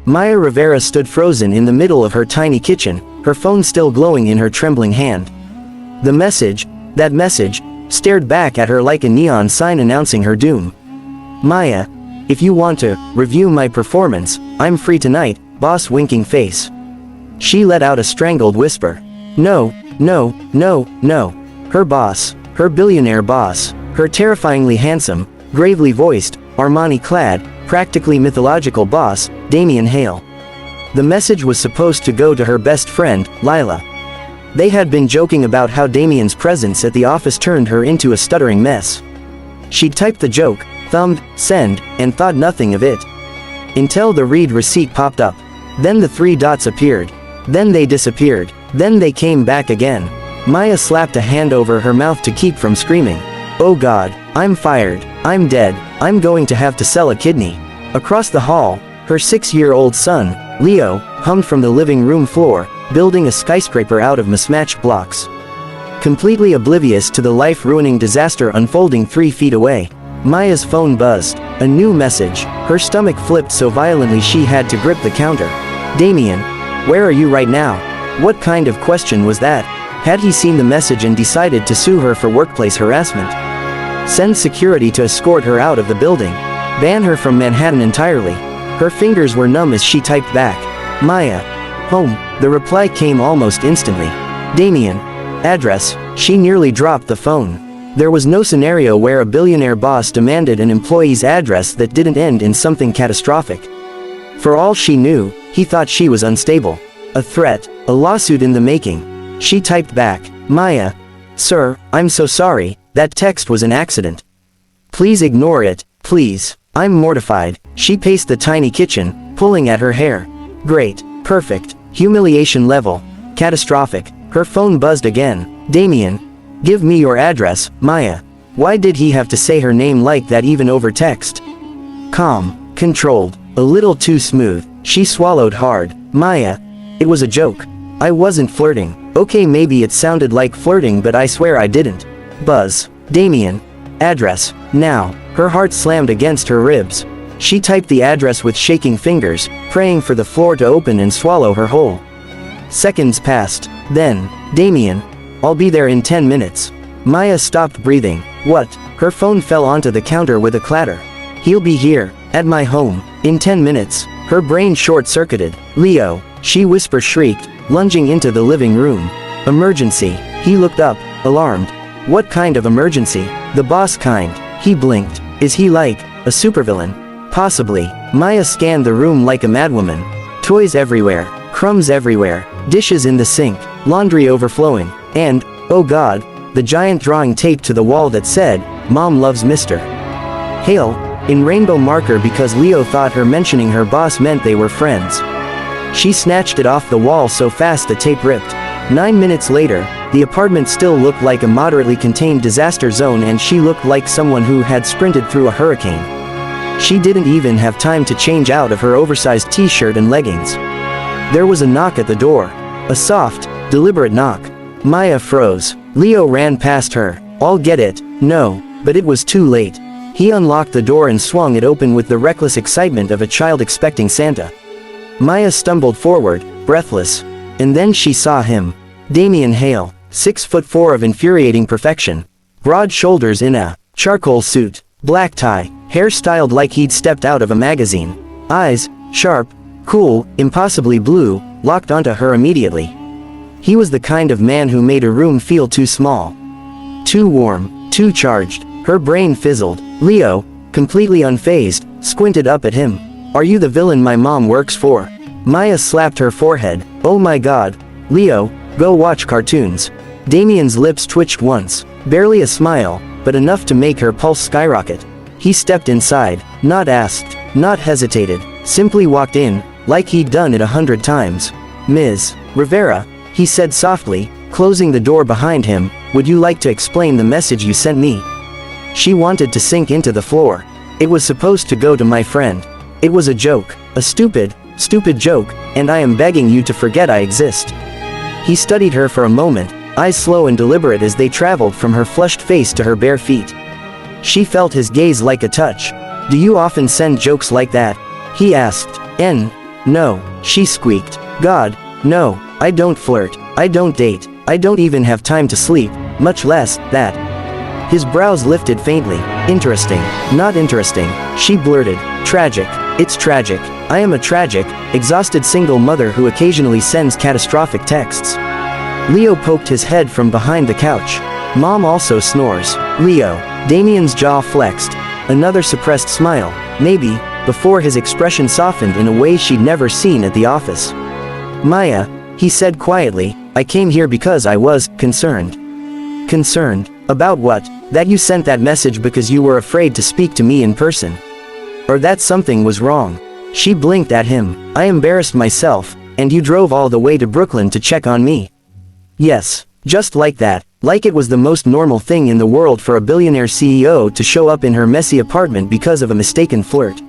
Maya Rivera stood frozen in the middle of her tiny kitchen, her phone still glowing in her trembling hand. The message, that message, stared back at her like a neon sign announcing her doom. Maya, if you want to review my performance, I'm free tonight, boss winking face. She let out a strangled whisper. No, no, no, no. Her boss, her billionaire boss, her terrifyingly handsome, gravely voiced, Armani-clad, practically mythological boss, Damian Hale. The message was supposed to go to her best friend, Lila. They had been joking about how Damian's presence at the office turned her into a stuttering mess. She'd typed the joke, thumbed, send, and thought nothing of it. Until the read receipt popped up. Then the 3 dots appeared. Then they disappeared. Then they came back again. Maya slapped a hand over her mouth to keep from screaming. Oh God, I'm fired, I'm dead, I'm going to have to sell a kidney. Across the hall, her 6-year-old son, Leo, hummed from the living room floor, building a skyscraper out of mismatched blocks. Completely oblivious to the life-ruining disaster unfolding 3 feet away, Maya's phone buzzed. A new message. Her stomach flipped so violently she had to grip the counter. Damian, where are you right now? What kind of question was that? Had he seen the message and decided to sue her for workplace harassment? Send security to escort her out of the building. Ban her from Manhattan entirely. Her fingers were numb as she typed back. Maya. Home. The reply came almost instantly. Damian. Address. She nearly dropped the phone. There was no scenario where a billionaire boss demanded an employee's address that didn't end in something catastrophic. For all she knew, he thought she was unstable. A threat, a lawsuit in the making. She typed back. Maya. Sir, I'm so sorry, that text was an accident. Please ignore it, please. I'm mortified. She paced the tiny kitchen, pulling at her hair. Great, perfect, humiliation level, catastrophic. Her phone buzzed again. Damian. Give me your address, Maya. Why did he have to say her name like that even over text? Calm, controlled, a little too smooth. She swallowed hard. Maya. It was a joke. I wasn't flirting. Okay, maybe it sounded like flirting, but I swear I didn't. Buzz. Damian. Address. Now. Her heart slammed against her ribs. She typed the address with shaking fingers, praying for the floor to open and swallow her whole. Seconds passed. Then, Damian. I'll be there in 10 minutes. Maya stopped breathing. What? Her phone fell onto the counter with a clatter. He'll be here, at my home, in 10 minutes. Her brain short-circuited. Leo. She whisper-shrieked, lunging into the living room. Emergency. He looked up, alarmed. What kind of emergency? The boss kind. He blinked. Is he like a supervillain? Possibly. Maya scanned the room like a madwoman. Toys everywhere, crumbs everywhere, dishes in the sink, laundry overflowing, and, oh God, the giant drawing taped to the wall that said, Mom loves Mr. Hale, in rainbow marker because Leo thought her mentioning her boss meant they were friends. She snatched it off the wall so fast the tape ripped. 9 minutes later, the apartment still looked like a moderately contained disaster zone and she looked like someone who had sprinted through a hurricane. She didn't even have time to change out of her oversized t-shirt and leggings. There was a knock at the door. A soft, deliberate knock. Maya froze. Leo ran past her. I'll get it. No, but it was too late. He unlocked the door and swung it open with the reckless excitement of a child expecting Santa. Maya stumbled forward, breathless. And then she saw him. Damian Hale, 6'4" of infuriating perfection. Broad shoulders in a charcoal suit, black tie, hair styled like he'd stepped out of a magazine. Eyes, sharp, cool, impossibly blue, locked onto her immediately. He was the kind of man who made a room feel too small. Too warm, too charged. Her brain fizzled. Leo, completely unfazed, squinted up at him. Are you the villain my mom works for? Maya slapped her forehead. Oh my God. Leo, go watch cartoons. Damian's lips twitched once. Barely a smile, but enough to make her pulse skyrocket. He stepped inside, not asked, not hesitated, simply walked in, like he'd done it 100 times. Ms. Rivera, he said softly, closing the door behind him, would you like to explain the message you sent me? She wanted to sink into the floor. It was supposed to go to my friend. It was a joke, a stupid joke, and I am begging you to forget I exist. He studied her for a moment, eyes slow and deliberate as they traveled from her flushed face to her bare feet. She felt his gaze like a touch. Do you often send jokes like that? He asked. No, she squeaked. God, no, I don't flirt, I don't date, I don't even have time to sleep, much less, that. His brows lifted faintly. Interesting, not interesting, she blurted. Tragic, it's tragic. I am a tragic, exhausted single mother who occasionally sends catastrophic texts. Leo poked his head from behind the couch. Mom also snores. Leo. Damien's jaw flexed. Another suppressed smile, maybe, before his expression softened in a way she'd never seen at the office. Maya, he said quietly, I came here because I was concerned. Concerned? About what? That you sent that message because you were afraid to speak to me in person. Or that something was wrong. She blinked at him. I embarrassed myself, and you drove all the way to Brooklyn to check on me. Yes, just like that, like it was the most normal thing in the world for a billionaire CEO to show up in her messy apartment because of a mistaken flirt.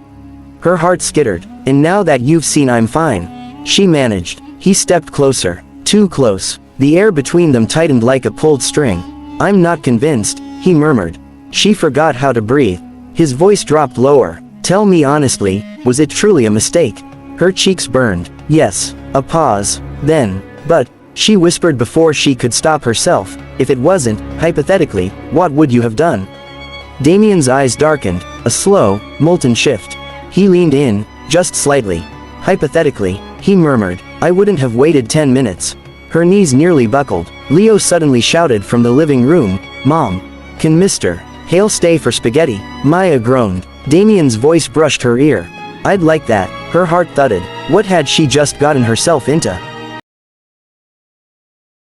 Her heart skittered. And now that you've seen I'm fine. She managed. He stepped closer. Too close. The air between them tightened like a pulled string. I'm not convinced, he murmured. She forgot how to breathe. His voice dropped lower. Tell me honestly, was it truly a mistake? Her cheeks burned. Yes. A pause. Then, but, she whispered before she could stop herself, if it wasn't, hypothetically, what would you have done? Damien's eyes darkened, a slow, molten shift. He leaned in, just slightly. Hypothetically, he murmured, I wouldn't have waited 10 minutes. Her knees nearly buckled. Leo suddenly shouted from the living room, Mom, can Mr. Hale stay for spaghetti? Maya groaned. Damien's voice brushed her ear. I'd like that. Her heart thudded. What had she just gotten herself into?